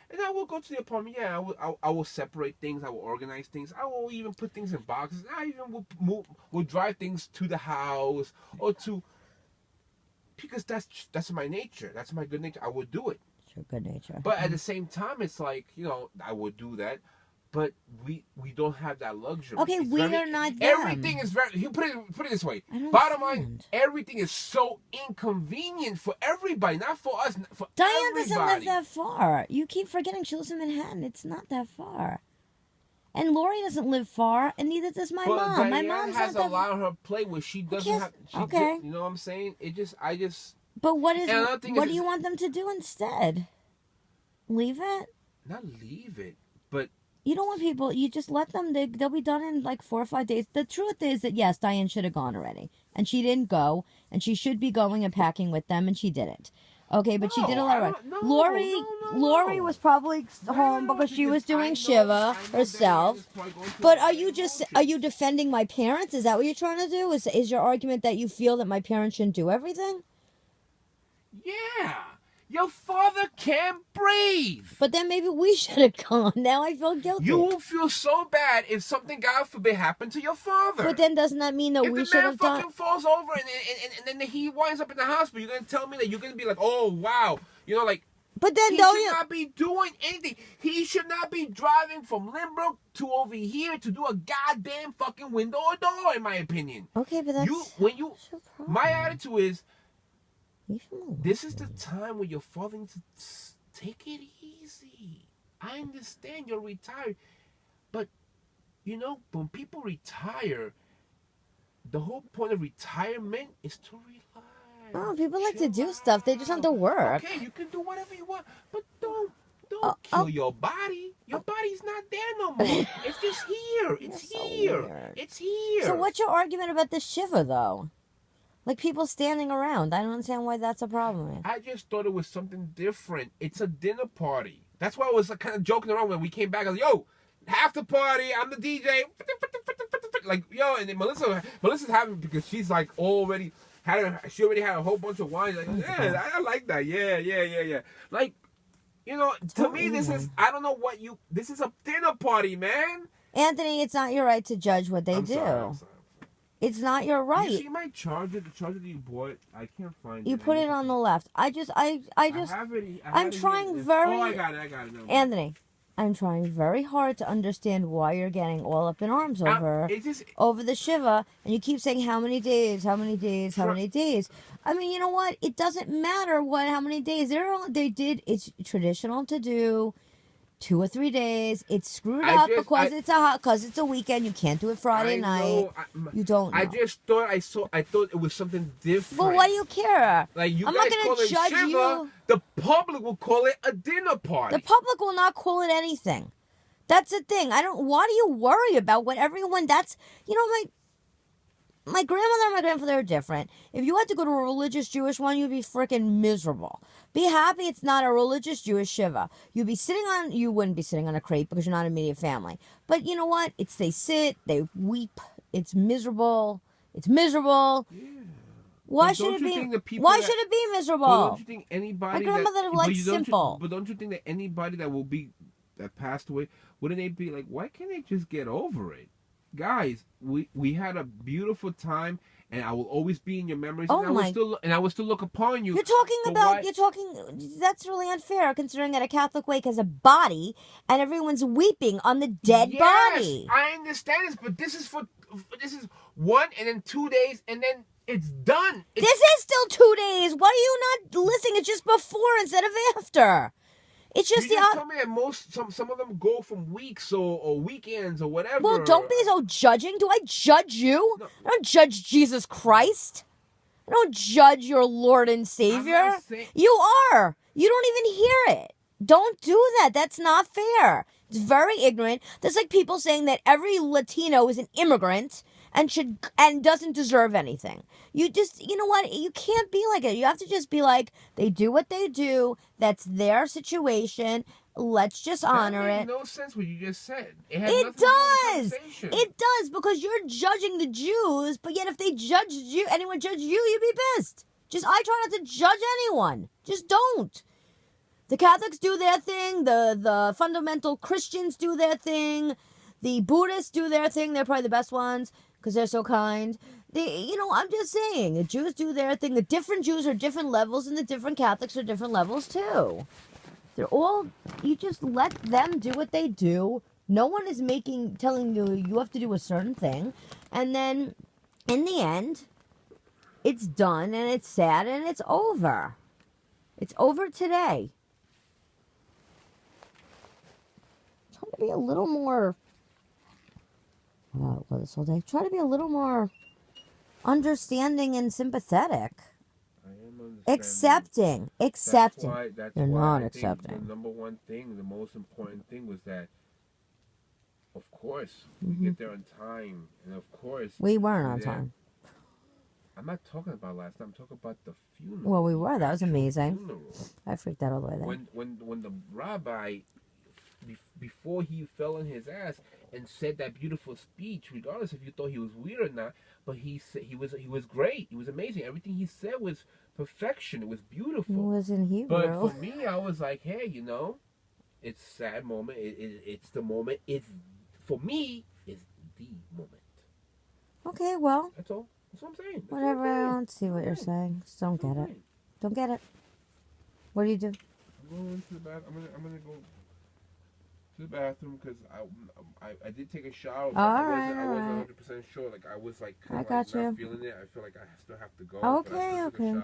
And I will go to the apartment. Yeah, I will separate things. I will organize things. I will even put things in boxes. I even will drive things to the house or to, because that's my nature. That's my good nature. I would do it. It's your good nature. But at the same time, it's like, I would do that. But we don't have that luxury. Okay, It's we very, are not them. everything is very. You put it this way. I don't Bottom understand. line, everything is so inconvenient for everybody, not for us, for Diane everybody. doesn't live that far. You keep forgetting she lives in Manhattan. It's not that far. And Lori doesn't live far, and neither does my But mom. My Diane mom's has not a that lot on her plate where she doesn't Yes, have. okay. You know what I'm saying? I just. But what And another thing what is- do you want them to do instead? Leave it? Not leave it, but You don't want people, you just let them, they'll be done in like 4 or 5 days. The truth is that, yes, Diane should have gone already. And she didn't go, and she should be going and packing with them, and she didn't. Okay, but she did a lot of no, Lori, no. Lori was probably home because she was doing Shiva herself. But are you defending my parents? Is that what you're trying to do? Is your argument that you feel that my parents shouldn't do everything? Yeah. Your father can't breathe. But then maybe we should have gone. Now I feel guilty. You will feel so bad if something, God forbid, happened to your father. But then doesn't that mean that if we the should man have done? fucking falls over and then he winds up in the hospital, you're going to tell me that you're going to be like, oh, wow. Like, But then he don't should you? not be doing anything. He should not be driving from Lynbrook to over here to do a goddamn fucking window or door, in my opinion. Okay, but that's your problem. My attitude is, Leave him alone. this is the time where your father needs to take it easy. I understand you're retired, but when people retire, the whole point of retirement is to relax. Oh, people like to do stuff. They just have to work. Okay, you can do whatever you want, but don't kill your body. Your body's not there no more. It's just here. It's You're so here. weird. It's here. So what's your argument about the Shiva, though? Like people standing around. I don't understand why that's a problem. I just thought it was something different. It's a dinner party. That's why I was kind of joking around when we came back. I was like, yo, half the party, I'm the DJ. Like, yo, and then Melissa's happy because she's like already she already had a whole bunch of wine. Like, yeah, I like that. Yeah. Like, to me, this is, I don't know this is a dinner party, man. Anthony, it's not your right to judge what they do. Sorry. It's not your right. You see my charger, the charger that you bought? I can't find it. You put it on the left. I'm trying very. Oh, I got it. No. Anthony, I'm trying very hard to understand why you're getting all up in arms over the Shiva, and you keep saying how many days. I mean, you know what? It doesn't matter how many days. It's traditional to do 2 or 3 days. It's screwed up because it's a weekend. You can't do it Friday night. You don't know. I thought it was something different. But why do you care? Like, I'm not going to judge Shiva, you. The public will call it a dinner party. The public will not call it anything. That's the thing. Why do you worry about what everyone? My grandmother and my grandfather are different. If you had to go to a religious Jewish one, you'd be freaking miserable. Be happy it's not a religious Jewish Shiva. You wouldn't be sitting on a crate because you're not immediate family. But you know what? They sit, they weep. It's miserable. Yeah. Why should it be miserable? But don't you think anybody my grandmother likes simple. But don't you think that anybody that passed away, wouldn't they be like, why can't they just get over it? Guys, we had a beautiful time, and I will always be in your memories. Oh, and I will still look upon you. That's really unfair, considering that a Catholic wake has a body, and everyone's weeping on the dead body. I understand this, but this is 1 and then 2 days, and then it's done. This is still 2 days. Why are you not listening? It's just before instead of after. It's just you told me that some of them go from weeks or weekends or whatever. Well, don't be so judging. Do I judge you? No. I don't judge Jesus Christ. I don't judge your Lord and Savior. You are. You don't even hear it. Don't do that. That's not fair. It's very ignorant. That's like people saying that every Latino is an immigrant and doesn't deserve anything. You know what? You can't be like it. You have to just be like, they do what they do. That's their situation. Let's just honor it. That makes no sense what you just said. It does. It does, because you're judging the Jews, but yet if anyone judged you, you'd be pissed. I try not to judge anyone. Just don't. The Catholics do their thing. The fundamental Christians do their thing. The Buddhists do their thing. They're probably the best ones because they're so kind. I'm just saying, the Jews do their thing. The different Jews are different levels, and the different Catholics are different levels too. They're all, you just let them do what they do. No one is telling you have to do a certain thing. And then, in the end, it's done, and it's sad, and it's over. It's over today. Try to be a little more, this whole day. Try to be a little more understanding and sympathetic. I am understanding. Accepting. That's You're why not I accepting. think the number one thing, the most important thing was that, of course, we get there on time, and of course We weren't on time. I'm not talking about last time. I'm talking about the funeral. Well, we were. That was amazing. Funeral. I freaked out all the way there. When the rabbi, before he fell on his ass and said that beautiful speech, regardless if you thought he was weird or not, but he said he was great. He was amazing. Everything he said was perfection. It was beautiful. It was in Hebrew. But for me, I was like, hey, it's a sad moment. It's the moment. For me, it's the moment. Okay, well. That's all. That's what I'm saying. Whatever. I don't see what you're saying. Just don't get it. Don't get it. What do you do? I'm going to the bathroom. I'm gonna go to the bathroom because I did take a shower. But I wasn't 100% sure. Like I was like kind of not feeling it. I feel like I still have to go. Okay.